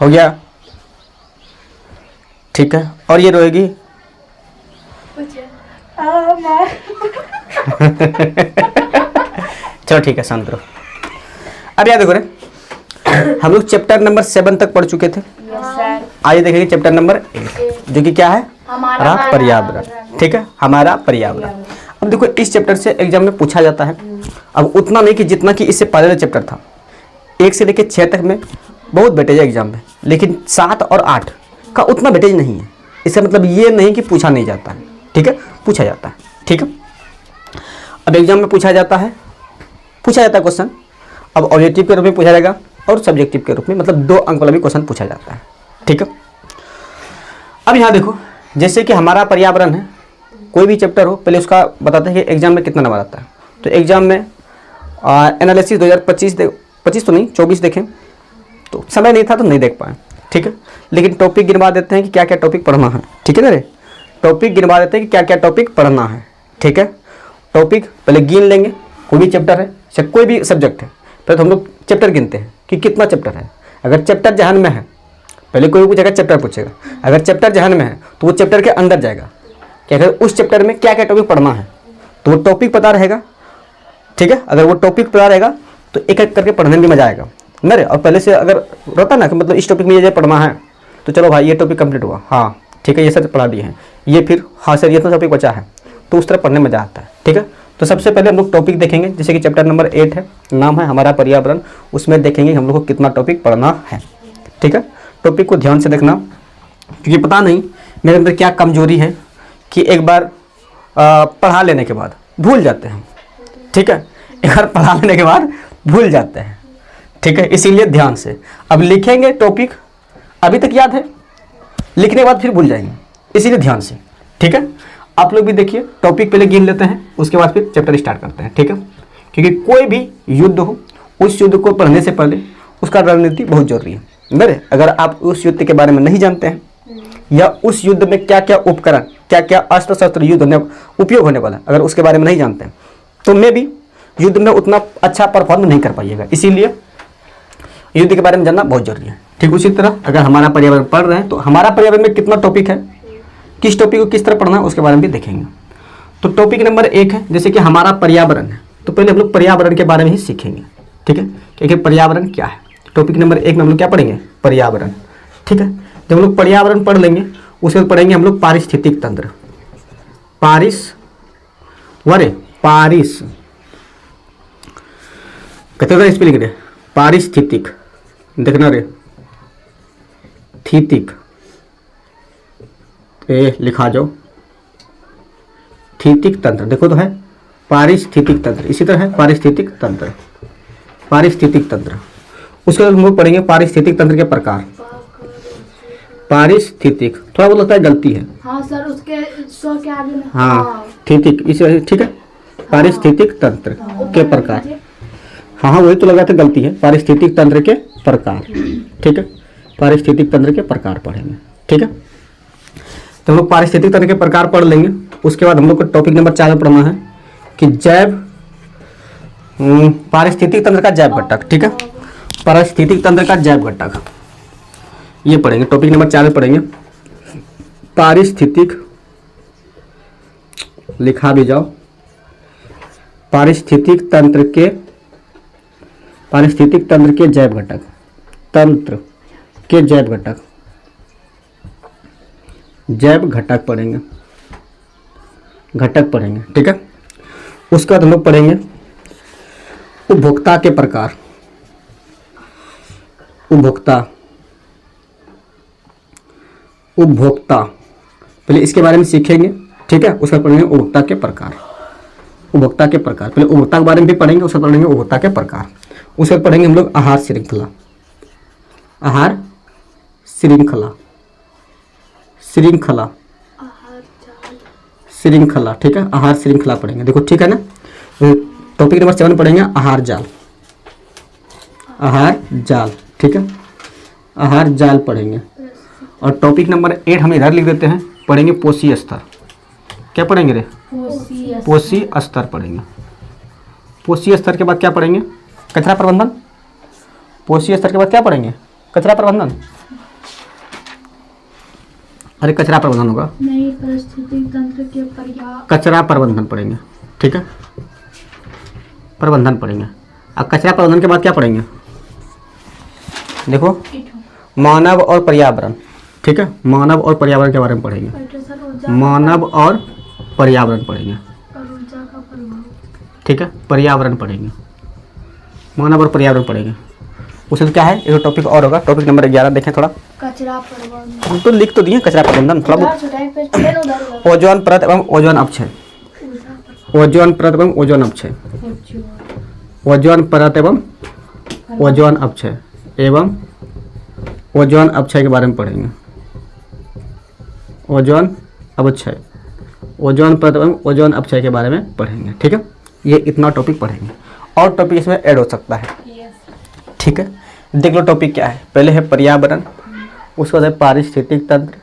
हो गया, ठीक है। और ये रोएगी चलो ठीक है, शांत रहो। अब याद देखो रे, हम लोग चैप्टर नंबर 7 तक पढ़ चुके थे। आइए देखेंगे चैप्टर नंबर 8 जो कि क्या है, हमारा पर्यावरण, ठीक है, हमारा पर्यावरण। अब देखो इस चैप्टर से एग्जाम में पूछा जाता है, अब उतना नहीं कि जितना कि इससे पहले चैप्टर था। 1 से लेकर 6 तक में बहुत वेटेज है एग्जाम में, लेकिन 7 और 8 का उतना वेटेज नहीं है। इसका मतलब ये नहीं कि पूछा नहीं जाता है, ठीक है, पूछा जाता है, ठीक है। अब एग्जाम में पूछा जाता है क्वेश्चन। अब ऑब्जेक्टिव के रूप में पूछा जाएगा और सब्जेक्टिव के रूप में, मतलब 2 अंक वाला भी क्वेश्चन पूछा जाता है, ठीक है। अब यहाँ देखो, जैसे कि हमारा पर्यावरण है, कोई भी चैप्टर हो पहले उसका बताते हैं कि एग्जाम में कितना नंबर आता है। तो एग्जाम में एनालिसिस 2025 तो नहीं 24 देखें, तो समय नहीं था तो नहीं देख पाए, ठीक है। लेकिन टॉपिक गिनवा देते हैं कि क्या क्या टॉपिक पढ़ना है, ठीक है ना रे, टॉपिक गिनवा देते हैं कि क्या क्या टॉपिक पढ़ना है, ठीक है। टॉपिक पहले गिन लेंगे, कोई भी चैप्टर है चाहे कोई भी सब्जेक्ट है, पहले तो हम लोग चैप्टर गिनते हैं कि कितना चैप्टर है। अगर चैप्टर जहन में है, पहले कोई पूछेगा चैप्टर पूछेगा, अगर चैप्टर जहन में है तो वो चैप्टर के अंदर जाएगा कि अगर उस चैप्टर में क्या क्या टॉपिक पढ़ना है तो वो टॉपिक पता रहेगा, ठीक है। अगर वो टॉपिक पता रहेगा तो एक एक करके पढ़ने में मजा आएगा ना रे। और पहले से अगर रहता ना कि मतलब इस टॉपिक में ये पढ़ना है तो चलो भाई ये टॉपिक कंप्लीट हुआ, हाँ ठीक है, ये सब पढ़ा दिए हैं, ये फिर हाँ सर ये तो टॉपिक बचा है, तो उस तरह पढ़ने में मजा आता है, ठीक है। तो सबसे पहले हम लोग टॉपिक देखेंगे, जैसे कि चैप्टर नंबर 8 है, नाम है हमारा पर्यावरण, उसमें देखेंगे हम लोग को कितना टॉपिक पढ़ना है, ठीक है। टॉपिक को ध्यान से देखना, क्योंकि पता नहीं मेरे अंदर क्या कमजोरी है कि एक बार पढ़ा लेने के बाद भूल जाते हैं, ठीक है, एक बार पढ़ा लेने के बाद भूल जाते हैं, ठीक है। इसीलिए ध्यान से अब लिखेंगे टॉपिक, अभी तक याद है, लिखने के बाद फिर भूल जाएंगे, इसीलिए ध्यान से, ठीक है। आप लोग भी देखिए, टॉपिक पहले गिन लेते हैं, उसके बाद फिर चैप्टर स्टार्ट करते हैं, ठीक है। क्योंकि कोई भी युद्ध हो, उस युद्ध को पढ़ने से पहले उसका रणनीति बहुत जरूरी है मेरे। अगर आप उस युद्ध के बारे में नहीं जानते हैं या उस युद्ध में क्या क्या उपकरण, क्या क्या अस्त्र शस्त्र युद्ध होने उपयोग होने वाला है, अगर उसके बारे में नहीं जानते हैं तो मे भी युद्ध में उतना अच्छा परफॉर्म नहीं कर पाइएगा। इसीलिए युद्ध के बारे में जानना बहुत जरूरी है, ठीक। उसी तरह अगर हमारा पर्यावरण पढ़ रहे हैं तो हमारा पर्यावरण में कितना टॉपिक है, किस टॉपिक को किस तरह पढ़ना है, उसके बारे में भी देखेंगे। तो टॉपिक नंबर 1 है, जैसे कि हमारा पर्यावरण है, तो पहले हम लोग पर्यावरण के बारे में ही सीखेंगे, ठीक है, क्योंकि पर्यावरण क्या है। टॉपिक नंबर 1 में हम लोग क्या पढ़ेंगे, पर्यावरण, ठीक है। जब हम लोग पर्यावरण पढ़ लेंगे उसके बाद पढ़ेंगे हम लोग पारिस्थितिक तंत्र, कहते स्पेलिंग रे, पारिस्थितिक, देखना रे, थीतिक लिखा जाओ, थीतिक तंत्र, देखो तो है पारिस्थितिक तंत्र, इसी तरह है पारिस्थितिक तंत्र, पारिस्थितिक तंत्र। उसके बाद हम लोग पढ़ेंगे पारिस्थितिक तंत्र के प्रकार। पारिस्थितिक थोड़ा बहुत लगता है गलती है, हाँ सर, उसके सो के आगे में, हाँ थीतिक, इसे ठीक है, पारिस्थितिक तंत्र के प्रकार, हाँ वही तो लगा था गलती है, पारिस्थितिक तंत्र के प्रकार, ठीक है, पारिस्थितिक तंत्र के प्रकार पढ़ेंगे, ठीक है। तो हम लोग पारिस्थितिक तंत्र के प्रकार पढ़ लेंगे। उसके बाद हम लोग को टॉपिक नंबर 4 में पढ़ना है कि जैव पारिस्थितिक तंत्र का जैव घटक, ठीक है, पारिस्थितिक तंत्र का जैव घटक, ये पढ़ेंगे। टॉपिक नंबर 4 में पढ़ेंगे पारिस्थितिक, लिखा भी जाओ, पारिस्थितिक तंत्र के जैव घटक, तंत्र के जैव घटक, जैव घटक पढ़ेंगे, घटक पढ़ेंगे, ठीक है। उसके बाद हम लोग पढ़ेंगे उपभोक्ता के प्रकार, उपभोक्ता पहले इसके बारे में सीखेंगे, ठीक है। उसके बाद पढ़ेंगे उपभोक्ता के प्रकार, उपभोक्ता के प्रकार, पहले उपभोक्ता के बारे में भी पढ़ेंगे, उसके बाद पढ़ेंगे उपभोक्ता के प्रकार। उसके बाद पढ़ेंगे हम लोग आहार श्रृंखला, आहार श्रृंखला, श्रृंखला, श्रृंखला, ठीक है, आहार श्रृंखला पढ़ेंगे, देखो ठीक है ना। टॉपिक नंबर 7 पढ़ेंगे आहार जाल, आहार जाल, ठीक है, आहार जाल पढ़ेंगे। और टॉपिक नंबर 8 हम इधर लिख देते हैं, पढ़ेंगे पोषी स्तर, क्या पढ़ेंगे रे, पोषी स्तर पढ़ेंगे। पोषी स्तर के बाद क्या पढ़ेंगे, कचरा प्रबंधन, पोषी स्तर के बाद क्या पढ़ेंगे, कचरा प्रबंधन, अरे कचरा प्रबंधन होगा, नहीं, पारिस्थितिक तंत्र के पर्यावरण। कचरा प्रबंधन पढ़ेंगे, ठीक है, प्रबंधन पढ़ेंगे। अब कचरा प्रबंधन के बाद क्या पढ़ेंगे, देखो मानव और पर्यावरण, ठीक है, मानव और पर्यावरण के बारे में पढ़ेंगे, मानव और पर्यावरण पढ़ेंगे, ऊर्जा का प्रभाव। ठीक है, पर्यावरण पढ़ेंगे, मानव और पर्यावरण पढ़ेंगे। उसमें क्या है, एक टॉपिक और होगा, टॉपिक नंबर 11 देखें थोड़ा, कचरा प्रबंधन। हम तो लिख तो दिए कचरा प्रबंधन, थोड़ा बहुत। ओजोन परत एवं ओजोन अपक्षय, ओजोन परत एवं ओजोन अपक्षय, ओजोन परत एवं ओजोन अपक्षय एवं ओजोन अपक्षय के बारे में पढ़ेंगे, ओजोन अपक्षय, ओजोन परत एवं ओजोन अपक्षय के बारे में पढ़ेंगे, ठीक है। ये इतना टॉपिक पढ़ेंगे, और टॉपिक इसमें ऐड हो सकता है, ठीक है। देख लो टॉपिक क्या है, पहले है पर्यावरण, उसके बाद है पारिस्थितिक तंत्र,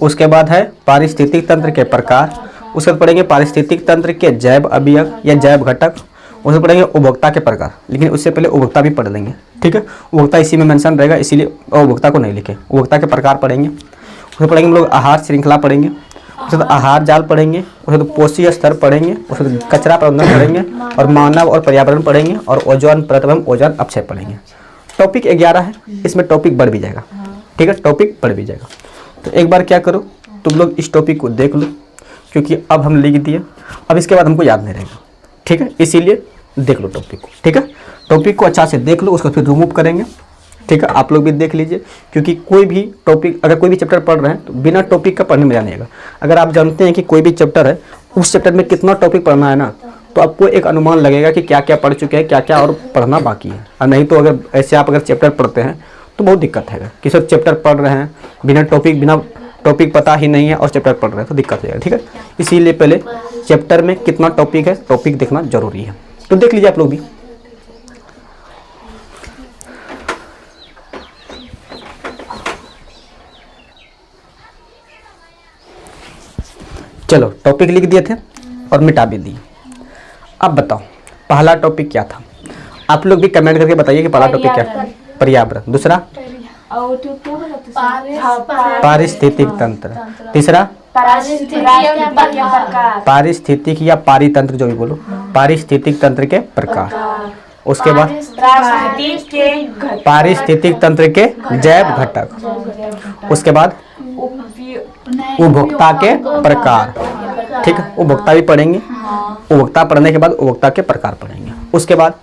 उसके बाद है पारिस्थितिक तंत्र के प्रकार, उसके बाद पढ़ेंगे पारिस्थितिक तंत्र के जैव अवयव या जैव घटक, उसमें पढ़ेंगे उपभोक्ता के प्रकार, लेकिन उससे पहले उपभोक्ता भी पढ़ लेंगे, ठीक है। उपभोक्ता इसी में मेंशन रहेगा, इसीलिए उपभोक्ता को नहीं लिखे, उपभोक्ता के प्रकार पढ़ेंगे। उसमें पढ़ेंगे हम लोग आहार श्रृंखला पढ़ेंगे, उसके बाद आहार जाल पढ़ेंगे, उसके बाद पोषी स्तर पढ़ेंगे, उसके बाद कचरा प्रबंधन पढ़ेंगे, और मानव और पर्यावरण पढ़ेंगे, और ओजोन परत एवं ओजोन अपक्षय पढ़ेंगे। टॉपिक 11 है, इसमें टॉपिक बढ़ भी जाएगा, ठीक है, टॉपिक बढ़ भी जाएगा। तो एक बार क्या करो, तुम लोग इस टॉपिक को देख लो, क्योंकि अब हम लिख दिए, अब इसके बाद हमको याद नहीं रहेगा, ठीक है, इसीलिए देख लो टॉपिक को, ठीक है। टॉपिक को अच्छा से देख लो, उसको फिर रिमूव करेंगे, ठीक है। आप लोग भी देख लीजिए, क्योंकि कोई भी टॉपिक, अगर कोई भी चैप्टर पढ़ रहे हैं तो बिना टॉपिक का पढ़ने में मजा नहीं आएगा। अगर आप जानते हैं कि कोई भी चैप्टर है, उस चैप्टर में कितना टॉपिक पढ़ना है ना, तो आपको एक अनुमान लगेगा कि क्या क्या पढ़ चुके हैं, क्या क्या और पढ़ना बाकी है। और नहीं तो अगर ऐसे आप अगर चैप्टर पढ़ते हैं तो बहुत दिक्कत है, कि सब चैप्टर पढ़ रहे हैं बिना टॉपिक पता ही नहीं है और चैप्टर पढ़ रहे हैं तो दिक्कत हो जाएगा, ठीक है। इसीलिए पहले चैप्टर में कितना टॉपिक है, टॉपिक देखना जरूरी है, तो देख लीजिए आप लोग भी। चलो टॉपिक लिख दिए थे और मिटा भी दिए। अब बताओ पहला टॉपिक क्या था, आप लोग भी कमेंट करके बताइए कि पहला टॉपिक क्या था। पर्यावरण, दूसरा पारिस्थितिक तंत्र, तीसरा पारिस्थितिक या पारितंत्र, जो भी बोलो, पारिस्थितिक तंत्र के प्रकार, उसके बाद पारिस्थितिक तंत्र के जैव घटक, उसके बाद उपभोक्ता के प्रकार, ठीक है, उपभोक्ता भी पढ़ेंगे, उपभोक्ता पढ़ने के बाद उपभोक्ता के प्रकार पढ़ेंगे, उसके बाद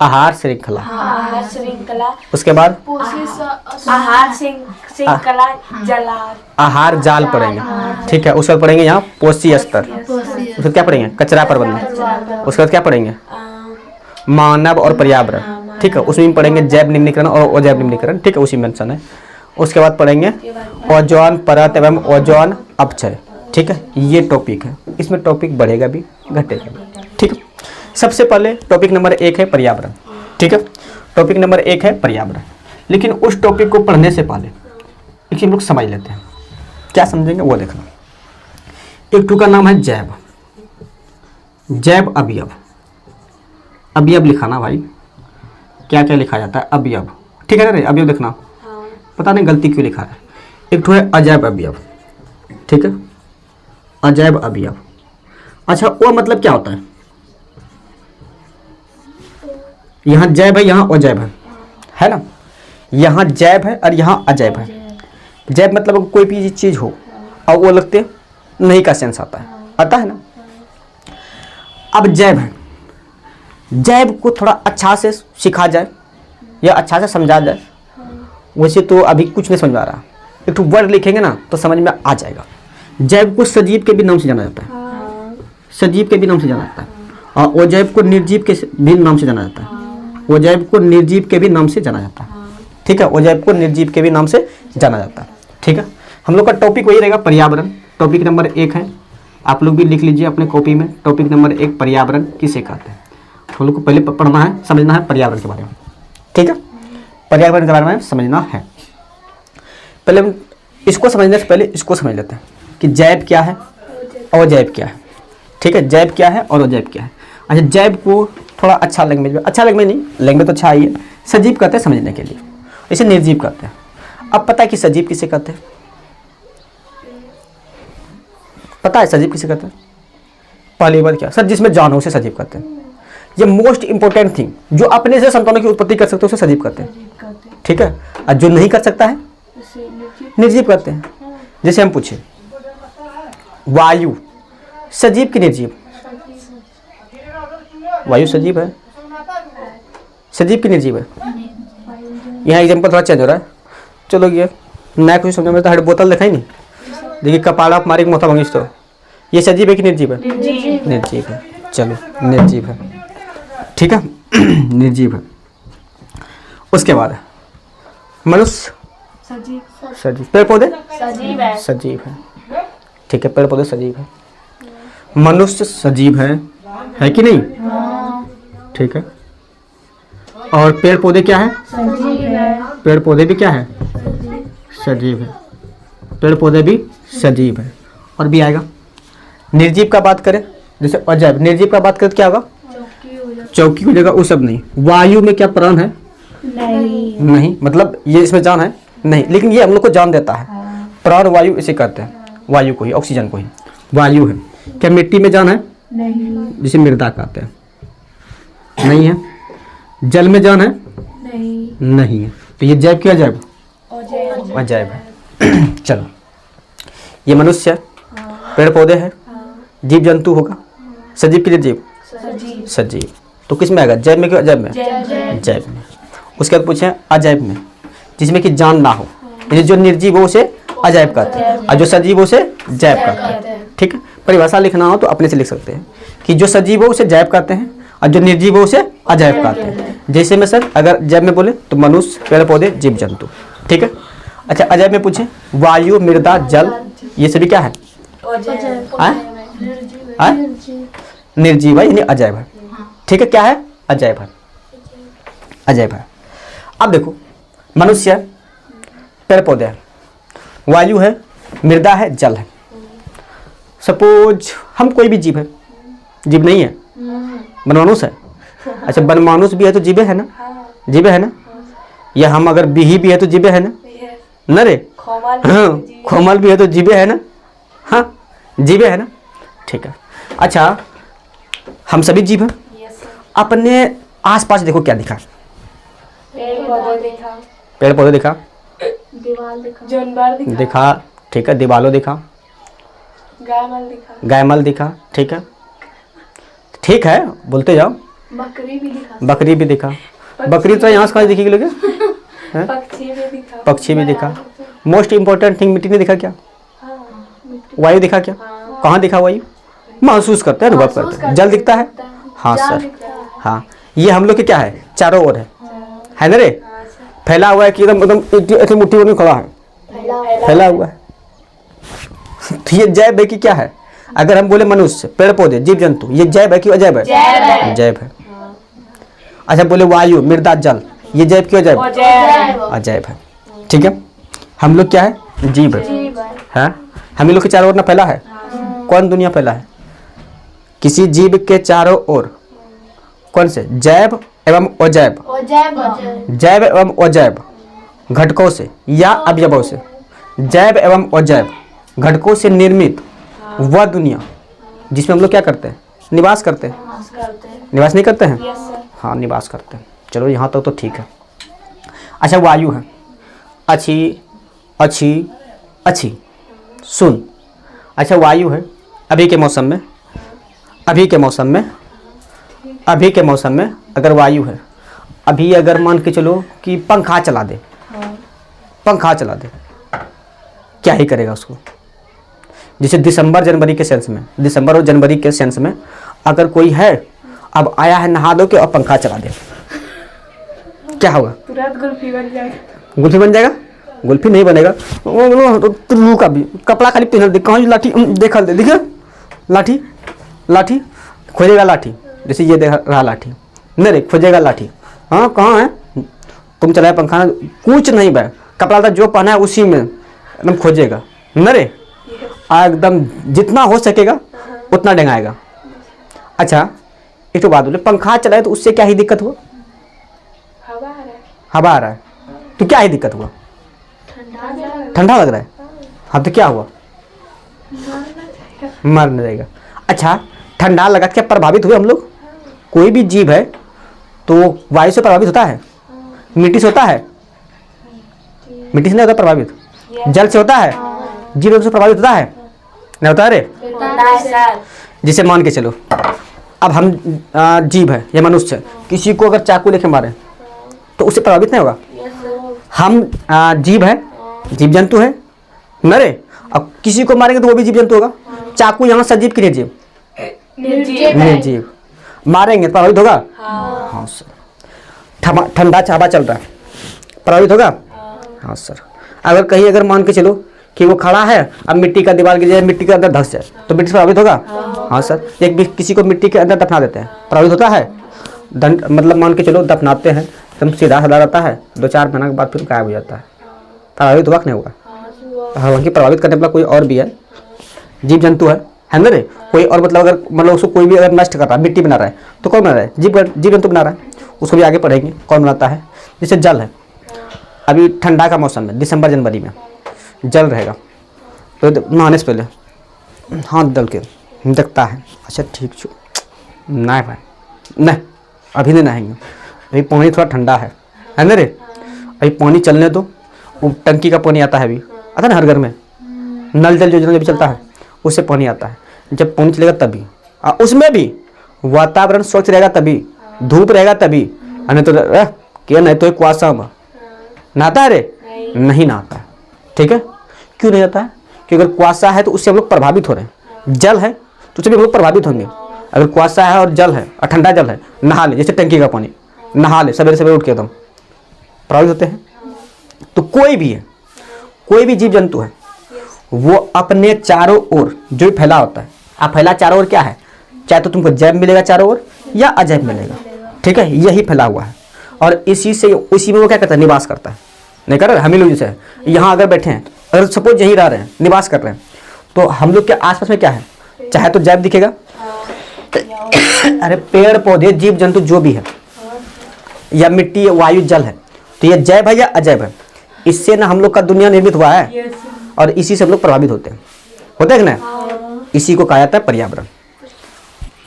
आहार श्रृंखला, उसके बाद आहार जाल पढ़ेंगे, ठीक है। उसके बाद पढ़ेंगे यहाँ पोषी स्तर, उसके बाद क्या पढ़ेंगे, कचरा प्रबंधन, उसके बाद क्या पढ़ेंगे, मानव और पर्यावरण, ठीक है, उसमें पढ़ेंगे जैव निम्नीकरण और अजैव निम्नीकरण, ठीक है, उसी में मेंशन है। उसके बाद पढ़ेंगे ओजोन परत एवं ओजोन अपक्षय, ठीक है, ये टॉपिक है, इसमें टॉपिक बढ़ेगा भी घटेगा भी, ठीक है। सबसे पहले टॉपिक नंबर 1 है पर्यावरण, ठीक है, टॉपिक नंबर 1 है पर्यावरण। लेकिन उस टॉपिक को पढ़ने से पहले एक हम लोग समझ लेते हैं, क्या समझेंगे वो देखना। एक टू का नाम है जैव, जैव अवयव, अवयव लिखाना भाई, क्या क्या लिखा जाता है, अवयव, ठीक है ना रे, अवयव लिखना, पता नहीं गलती क्यों लिखा है। एक तो है अजैव अवयव, ठीक है, अजैव अवयव। अच्छा वो मतलब क्या होता है, यहाँ जैव है, यहाँ अजैव है ना, यहाँ जैव है और यहाँ अजैव है। जैव मतलब कोई भी चीज हो और वो लगते नहीं का सेंस आता है ना। अब जैव है, जैव को थोड़ा अच्छा से सिखा जाए या अच्छा से समझा जाए, वैसे तो अभी कुछ नहीं समझ में आ रहा, एक तो वर्ड लिखेंगे ना तो समझ में आ जाएगा। जैव को सजीव के भी नाम से जाना जाता है, सजीव के भी नाम से जाना जाता है, और अजैव को निर्जीव के भी नाम से जाना जाता है, अजैव को निर्जीव के भी नाम से जाना जाता है, ठीक है, अजैव को निर्जीव के भी नाम से जाना जाता है, ठीक है। हम लोग का टॉपिक वही रहेगा पर्यावरण, टॉपिक नंबर 1 है, आप लोग भी लिख लीजिए अपने कॉपी में, टॉपिक नंबर 1 पर्यावरण किसे कहते हैं। हम लोग को पहले पढ़ना है, समझना है पर्यावरण के बारे में, ठीक है, पर्यावरण के बारे में समझना है। पहले हम इसको समझने से पहले इसको समझ लेते हैं कि जैव क्या है और अजैव क्या है, ठीक है, जैव क्या है और अजैव क्या है। अच्छा जैव को थोड़ा अच्छा लैंग्वेज में, अच्छा लैंग्वेज नहीं, लैंग्वेज तो अच्छा ही है, सजीव कहते हैं समझने के लिए, इसे निर्जीव कहते हैं। अब पता है कि सजीव किसे कहते हैं? पता है सजीव किसे कहते हैं? पहली बात क्या सर, जिसमें जान हो उसे सजीव कहते हैं। ये मोस्ट इंपॉर्टेंट थिंग, जो अपने से संतानों की उत्पत्ति कर सकते हैं उसे सजीव कहते हैं, ठीक है। और जो नहीं कर सकता है निर्जीव कहते हैं। जैसे हम पूछे वायु सजीव कि निर्जीव? वायु सजीव है, सजीव की निर्जीव है? यहाँ एग्जाम्पल थोड़ा चेंज हो रहा है। चलो ये नया कुछ समझ में, तो हर बोतल दिखाई नहीं, देखिए कपाड़ा आप मारे मोथा भंगिस, तो ये सजीव है कि निर्जीव है? निर्जीव है। चलो निर्जीव है, ठीक है। निर्जीव है। उसके बाद मनुष्य सजीव, पेड़ पौधे सजीव है, ठीक है। पेड़ पौधे सजीव है, मनुष्य सजीव है कि नहीं? ठीक है। और पेड़ पौधे क्या है? पेड़ पौधे भी क्या है? सजीव है। पेड़ पौधे भी सजीव है। और भी आएगा। निर्जीव का बात करें, जैसे अजैव, निर्जीव का बात करें तो क्या होगा? चौकी हो जाएगा। वो सब नहीं। वायु में क्या प्राण है? नहीं, मतलब ये इसमें जान है नहीं, लेकिन ये हम लोग को जान देता है। प्राण वायु इसे कहते हैं, वायु को ही, ऑक्सीजन को ही वायु है। क्या मिट्टी में जान है? नहीं, जिसे मृदा कहते हैं, नहीं है। जल में जान है? नहीं है। तो ये जैव क्या अजैव? अजैव है। चलो, ये मनुष्य है, पेड़ पौधे हैं, जीव जंतु होगा, सजीव की निर्जीव? सजीव। तो किस में आएगा? जैव में कि अजैव में? जैव में। उसके बाद पूछे अजैव में, जिसमें कि जान ना हो, यानी जो निर्जीव हो उसे अजैव कहते हैं, और जो सजीव हो उसे जैव कहते हैं, ठीक है। परिभाषा लिखना हो तो अपने से लिख सकते हैं कि जो सजीव हो उसे जैव कहते हैं और जो निर्जीव हो उसे अजैव कहते हैं। जैसे में सर अगर जैव में बोले तो मनुष्य, पेड़ पौधे, जीव जंतु, ठीक है। अच्छा, अजैव में पूछे वायु, मृदा, जल, ये सभी क्या है? निर्जीव है, यानी अजैव है, ठीक है। क्या है? अजैव है, अजैव है। अब देखो, मनुष्य है, पेड़ पौधे है, वायु है, मृदा है, जल है। सपोज हम कोई भी जीव है, जीव नहीं है, बनमानुष है। अच्छा, बनमानुष भी है तो जीवे है ना? जीवे है ना? या हम अगर बिही भी है तो जीवे है ना? न रे? हाँ, खोमल भी है तो जीवे है ना? हाँ, जीवे है ना? ठीक है। अच्छा, हम सभी जीव हैं। अपने आसपास देखो क्या दिखा? पेड़ पौधे दिखा, दिखा, ठीक है। दीवालों दिखा, गायमल दिखा, ठीक है, ठीक है, बोलते जाओ। बकरी भी दिखा। बकरी तो यहाँ से कहाँ दिखेगी लोगे? पक्षी भी दिखा। मोस्ट इम्पोर्टेंट थिंग, मिट्टी ने दिखा क्या? वायु दिखा क्या? कहाँ दिखा वायु? महसूस करते हैं, अनुभव करते हैं। जल दिखता है? हाँ सर, हाँ। ये हम लोग के क्या है? चारों ओर है ना रे? फैला हुआ है कि एकदम मुट्ठी में खड़ा है, फैला हुआ है। तो ये जैव है कि क्या है? अगर हम बोले मनुष्य, पेड़ पौधे, जीव जंतु, ये जैव है कि अजैव है? जैव है। अच्छा, बोले वायु, मृदा, जल, ये जैव कि अजैव? अजैव है, ठीक है। हम लोग क्या है? जीव है। हम लोग के चारों ओर ना फैला है। कौन दुनिया फैला है? किसी जीव के चारों ओर कौन से? जैव एवं अजैव, जैव एवं अजैव घटकों से या अवयवों से, जैव एवं अजैव घटकों से निर्मित वह दुनिया जिसमें हम लोग क्या करते हैं? निवास करते हैं। निवास नहीं करते हैं? हाँ, निवास करते हैं। चलो यहाँ तक तो ठीक है। अच्छा, वायु है, अच्छी अच्छी अच्छी सुन। अच्छा, वायु है, अभी के मौसम में, अभी के मौसम में, अभी के मौसम में अगर वायु है, अभी अगर मान के चलो कि पंखा चला दे, पंखा चला दे, क्या ही करेगा उसको? जैसे दिसंबर जनवरी के सेंस में, दिसंबर और जनवरी के सेंस में अगर कोई है, अब आया है नहा दो के और पंखा चला दे, क्या होगा? तुरंत गुल्फी बन जाएगा। गुल्फी बन जाएगा? गुल्फी नहीं बनेगा। लू का भी कपड़ा खाली पहन दे, कहाँ लाठी देखा दे, दिखे लाठी, लाठी खोजेगा लाठी, जैसे ये देख रहा लाठी, नहीं रे खोजेगा लाठी। हाँ, कहाँ है? तुम चलाए पंखा, कुछ नहीं भाई, कपड़ा जो पहना है उसी में एकदम खोजेगा, न रे? एकदम जितना हो सकेगा उतना डेंगाएगा। अच्छा, एक तो बात बोले, पंखा चलाए तो उससे क्या ही दिक्कत हुआ? हवा आ रहा है, तो क्या ही दिक्कत हुआ? ठंडा लग रहा है। हाँ तो क्या हुआ? मर नहीं जाएगा। अच्छा, ठंडा लगा क्या प्रभावित हुए हम लोग? कोई भी जीव है तो वायु से प्रभावित होता है, मिट्टी से होता है, मिट्टी से नहीं होता प्रभावित, जल से होता है, जीव से प्रभावित होता है, नहीं होता है रे? जिसे मान के चलो अब हम जीव है या मनुष्य है, किसी को अगर चाकू लेके मारे तो उससे प्रभावित नहीं होगा। हम जीव है, जीव जंतु है, मरे, अब किसी को मारेंगे तो वो भी जीव जंतु होगा। चाकू यहाँ सजीव के लिए जीव, निर्जीव, मारेंगे तो प्रभावित होगा। हाँ सर। ठंडा हवा चल रहा है, प्रभावित होगा। हाँ सर। अगर कहीं अगर मान के चलो कि वो खड़ा है, अब मिट्टी का दीवार गिर जाए, मिट्टी के अंदर धंस जाए तो मिट्टी से प्रभावित होगा। हाँ सर। एक भी किसी को मिट्टी के अंदर दफना देते हैं, प्रभावित होता है। दंड मतलब मान के चलो दफनाते हैं, एकदम सीधा साधा रहता है, 2-4 महीना के बाद फिर गायब हो जाता है, प्रभावित हुआ कि नहीं होगा? हालांकि प्रभावित करने वाला कोई और भी है, जीव जंतु है ना रे? कोई और मतलब अगर मतलब उसको कोई भी अगर नष्ट कर रहा है, मिट्टी बना रहा है तो कौन बना रहा है? जीव जंतु बना रहा है। उसको भी आगे पढ़ेंगे कौन बनाता है। जैसे जल है, अभी ठंडा का मौसम है, दिसंबर जनवरी में जल रहेगा तो नहाने से पहले हाथ डाल के देखता है, अच्छा ठीक छो नहीं भाई नहीं अभी नहीं नहाएंगे, अभी पानी थोड़ा ठंडा है ना रे? अभी पानी चलने दो। वो टंकी का पानी आता है, अभी आता है ना हर घर में, नल जल योजना भी चलता है, उससे पानी आता है। जब पानी चलेगा तभी, उसमें भी वातावरण स्वच्छ रहेगा तभी, धूप रहेगा तभी, नहीं तो क्या नहीं तो कुआसा में नहाता है रे? नहीं नहाता है। ठीक है, क्यों नहीं आता है? क्योंकि अगर कुआसा है तो उससे हम लोग प्रभावित हो रहे हैं, जल है तो उससे भी हम लोग प्रभावित होंगे। अगर कुआसा है और जल है और ठंडा जल है, नहा ले, जैसे टंकी का पानी नहा ले सवेरे सवेरे उठ के, एकदम प्रभावित होते हैं। तो कोई भी है, कोई भी जीव जंतु है, वो अपने चारों ओर जो भी फैला होता है, आप फैला चारों ओर क्या है, चाहे तो तुमको जैव मिलेगा चारों ओर या अजैव मिलेगा। ठीक है, यही फैला हुआ है और इसी में वो क्या करता है, निवास करता है। नहीं कर रहे हम ही लोग जैसे यहाँ अगर बैठे हैं, अगर सपोज यहीं रह रहे हैं, निवास कर रहे हैं, तो हम लोग के आसपास में क्या है, चाहे तो जैव दिखेगा, अरे पेड़ पौधे जीव जंतु जो भी है, या मिट्टी वायु जल है, तो ये जैव है या अजैव है? इससे ना हम लोग का दुनिया निर्मित हुआ है और इसी से हम लोग प्रभावित होते हैं ना। इसी को कहा जाता है पर्यावरण।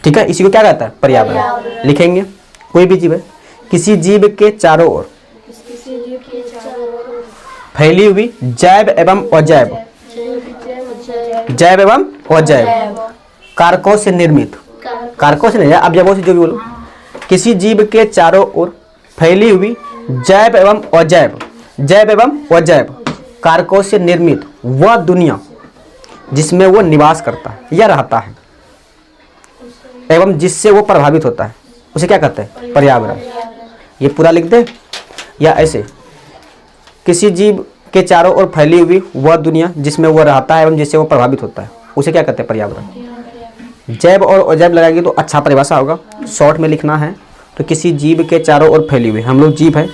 ठीक है, इसी को क्या कहता है, पर्यावरण। लिखेंगे, कोई भी जीव है, किसी जीव के चारों ओर फैली हुई जैव एवं अजैव, जैव एवं अजैव कारकों से निर्मित, कारकों से नहीं, अब जब जो भी बोलो, किसी जीव के चारों ओर फैली हुई जैव एवं अजैव, जैव एवं अजैव कारकों से निर्मित वह दुनिया जिसमें वो निवास करता है या रहता है एवं जिससे वो प्रभावित होता है, उसे क्या कहते हैं, पर्यावरण। ये पूरा लिख दे या ऐसे, किसी जीव के चारों ओर फैली हुई वह दुनिया जिसमें वो रहता है एवं जिससे वो प्रभावित होता है, उसे क्या कहते हैं, पर्यावरण। जैव और अजैव लगाएंगे तो अच्छा परिभाषा होगा, शॉर्ट में लिखना है तो किसी जीव के चारों ओर फैली हुई, हम लोग जीव है,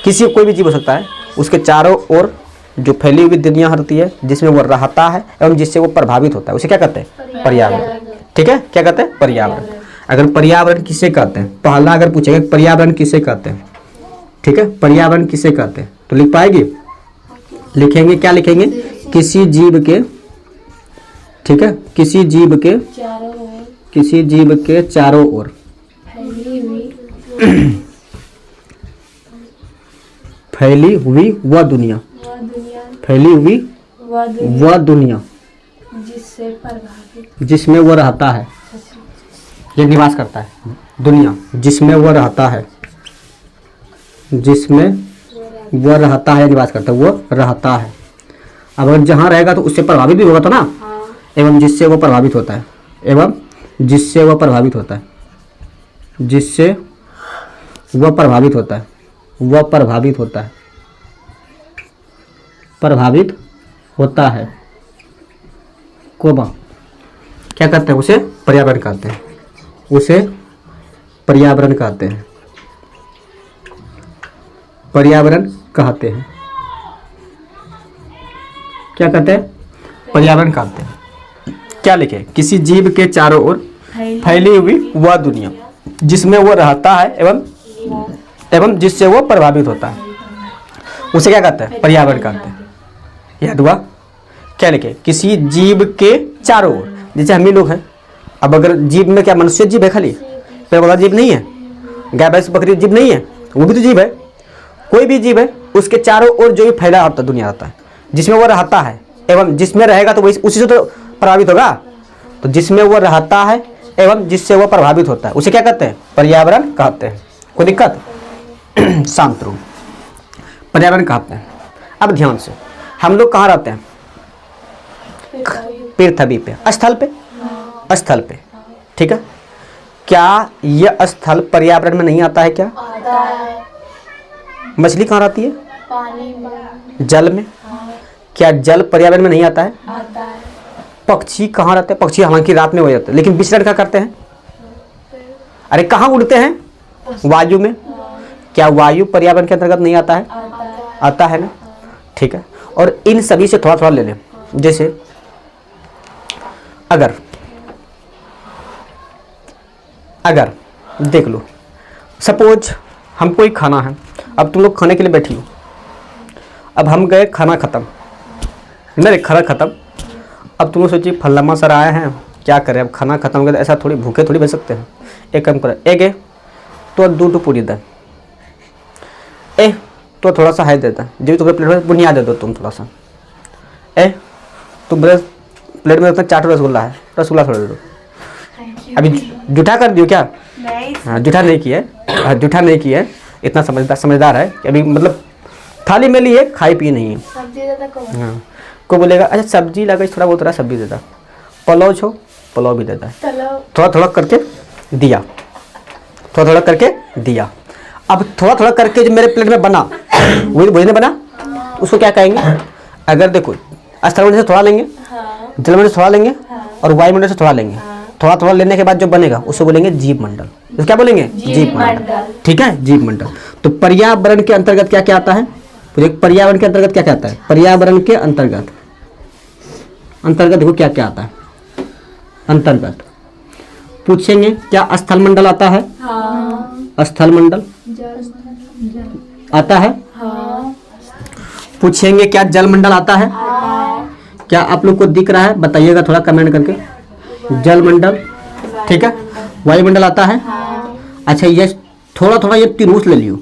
किसी कोई भी जीव हो सकता है, उसके चारों ओर जो फैली हुई दुनिया होती है जिसमें वो रहता है एवं जिससे वो प्रभावित होता है, उसे क्या कहते हैं, पर्यावरण। ठीक है, क्या कहते हैं, पर्यावरण। अगर पर्यावरण किसे कहते हैं, पहला अगर पूछेगा पर्यावरण किसे कहते हैं, ठीक है, पर्यावरण किसे कहते हैं, तो लिख पाएंगे, लिखेंगे, क्या लिखेंगे, किसी जीव के, ठीक है, किसी जीव के चारों ओर फैली हुई वह दुनिया, फैली हुई वह दुनिया जिसमें वह रहता है, ये निवास करता है, दुनिया जिसमें वह रहता है, जिसमें वह रहता है, निवास करता है, वो रहता है। अब अगर जहाँ रहेगा तो उससे प्रभावित भी होगा तो ना, एवं जिससे वो प्रभावित होता है, एवं जिससे वह प्रभावित होता है, जिससे वह प्रभावित होता है, वह प्रभावित होता है, प्रभावित होता है, कोमा क्या कहते हैं, उसे पर्यावरण कहते हैं, उसे पर्यावरण कहते हैं, पर्यावरण कहते हैं, क्या कहते हैं, पर्यावरण कहते हैं। क्या लिखे, किसी जीव के चारों ओर फैली हुई वह दुनिया जिसमें वो रहता है एवं जिससे वो प्रभावित होता है, उसे क्या कहते हैं, पर्यावरण कहते हैं। याद हुआ? क्या लिखे? किसी जीव के चारों ओर, जैसे हम ही लोग हैं। अब अगर जीव में क्या मनुष्य जीव है खाली? पेड़ पौधा जीव नहीं है? गाय भैंस बकरी जीव नहीं है? वो भी तो जीव है। कोई भी जीव है उसके चारों ओर जो भी फैला होता है दुनिया रहता है, जिसमें वो रहता है एवं जिसमें रहेगा तो वही उसी से तो प्रभावित होगा। तो जिसमें वो रहता है एवं जिससे वो प्रभावित होता है उसे क्या कहते हैं? पर्यावरण कहते हैं। कोई दिक्कत? शांत रूप, पर्यावरण कहते हैं। अब ध्यान से, हम लोग कहाँ रहते हैं? पृथ्वी पे, स्थल पे, स्थल पे, ठीक है। क्या यह स्थल पर्यावरण में नहीं आता है? क्या आता है? मछली कहाँ रहती है? पानी में। जल में। क्या जल पर्यावरण में नहीं आता है? आता है। पक्षी कहाँ रहते हैं? पक्षी हालांकि रात में हो जाते हैं, लेकिन विचरण क्या करते हैं? अरे कहाँ उड़ते हैं? वायु में। क्या वायु पर्यावरण के अंतर्गत नहीं आता है? आता है। आता है ना, ठीक है। और इन सभी से थोड़ा थोड़ा ले लें। जैसे अगर देख लो, सपोज हमको ही खाना है, अब तुम लोग खाने के लिए बैठी हो, अब हम गए, खाना खत्म, नहीं खाना खत्म, अब तुम लोग सोचिए फल्लामा सर आए हैं, क्या करें, अब खाना खत्म हो गया, ऐसा थोड़ी भूखे थोड़ी बच सकते हैं। एक काम करें, एक है तो 2 पूरी दे, ए तो थोड़ा सा है देता, जो तुम्हारे प्लेट में बुनिया दे दो तुम थोड़ा सा, ए तुम मेरे प्लेट में इतना 4 रसगुल्ला है, रसगुल्ला थोड़ा दे दो। अभी जूठा कर दियो क्या? नहीं। हाँ, जूठा नहीं किया है, जूठा नहीं किया है, इतना समझदार है कि अभी मतलब थाली में लिए खाई पिए नहीं है। सब्जी ज़्यादा कम। हाँ, को बोलेगा अच्छा सब्जी लगा, थोड़ा बहुत रहा सब्जी देता, पुलाव छो पुलाव भी देता है, थोड़ा थोड़ा करके दिया, थोड़ा थोड़ा करके दिया। अब थोड़ा थोड़ा करके जो मेरे प्लेट में बना वही भोजन बना, उसको क्या कहेंगे? अगर देखो स्थलमंडल से थोड़ा लेंगे, जलमंडल से थोड़ा लेंगे और वायुमंडल से थोड़ा लेंगे, थोड़ा थोड़ा लेने के बाद जो बनेगा उसको बोलेंगे जीव मंडल। तो क्या बोलेंगे? जीव मंडल, ठीक है, जीव मंडल। तो पर्यावरण के अंतर्गत क्या क्या आता है? पर्यावरण के अंतर्गत क्या क्या आता है? पर्यावरण के अंतर्गत देखो क्या क्या आता है। अंतर्गत पूछेंगे क्या स्थल मंडल आता है? हाँ। स्थल मंडल आता है? हाँ। पूछेंगे क्या जल मंडल आता है? हाँ। क्या आप लोग को दिख रहा है? बताइएगा थोड़ा कमेंट करके। जल मंडल, ठीक है। वायुमंडल आता है? हाँ। अच्छा, ये थोड़ा थोड़ा ये तिरुस ले लियो,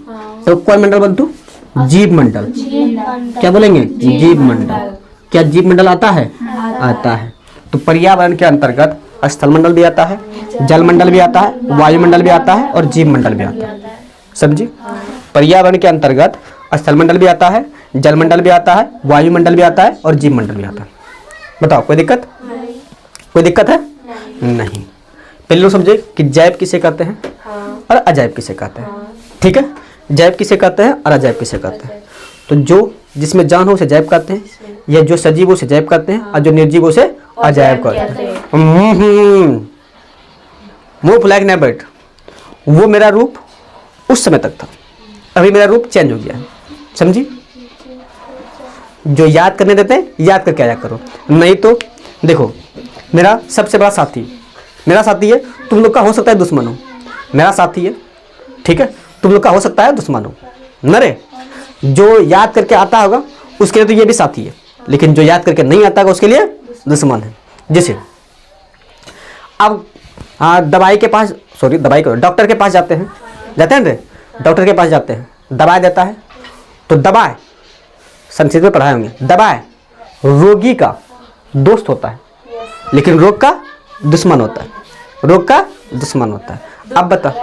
तो कौन मंडल बनतु? जीव मंडल। क्या बोलेंगे? जीव मंडल। क्या जीव मंडल आता है? आता है। तो पर्यावरण के अंतर्गत स्थल मंडल भी आता है, जल मंडल भी आता है, वायुमंडल भी आता है और जीव मंडल भी आता है। समझी? पर्यावरण के अंतर्गत स्थल मंडल भी आता है, जल मंडल भी आता है, वायुमंडल भी आता है और जीव मंडल भी आता है। बताओ कोई दिक्कत? कोई दिक्कत है? नहीं। पहले लोग समझे कि जैव किसे कहते हैं और अजैव किसे कहते हैं, ठीक है। जैव किसे कहते हैं और अजैव किसे कहते हैं? तो जो जिसमें जान हो उसे जैव कहते हैं, या जो सजीव हो उसे जैव कहते हैं, और जो निर्जीव हो उसे अजैव कहते हैं। मुंह फुला के नहीं बैठ, वो मेरा रूप उस समय तक था, अभी मेरा रूप चेंज हो गया है। समझी? जो याद करने देते हैं याद करके आया करो, नहीं तो देखो मेरा सबसे बड़ा साथी, मेरा साथी है, तुम लोग का हो सकता है दुश्मन हो, मेरा साथी है, ठीक है, तुम लोग का हो सकता है दुश्मन हो न रे। जो याद करके आता होगा उसके लिए तो ये भी साथी है, लेकिन जो याद करके नहीं आता होगा उसके लिए दुश्मन है। जैसे अब दवाई के पास, सॉरी दवाई को, डॉक्टर के पास जाते हैं रे, डॉक्टर के पास जाते हैं, दवाई देता है, तो दवाई संस्कृत में पढ़ाए होंगे, दवाई रोगी का दोस्त होता है, लेकिन रोग का दुश्मन होता है, रोग का दुश्मन होता है। अब बता,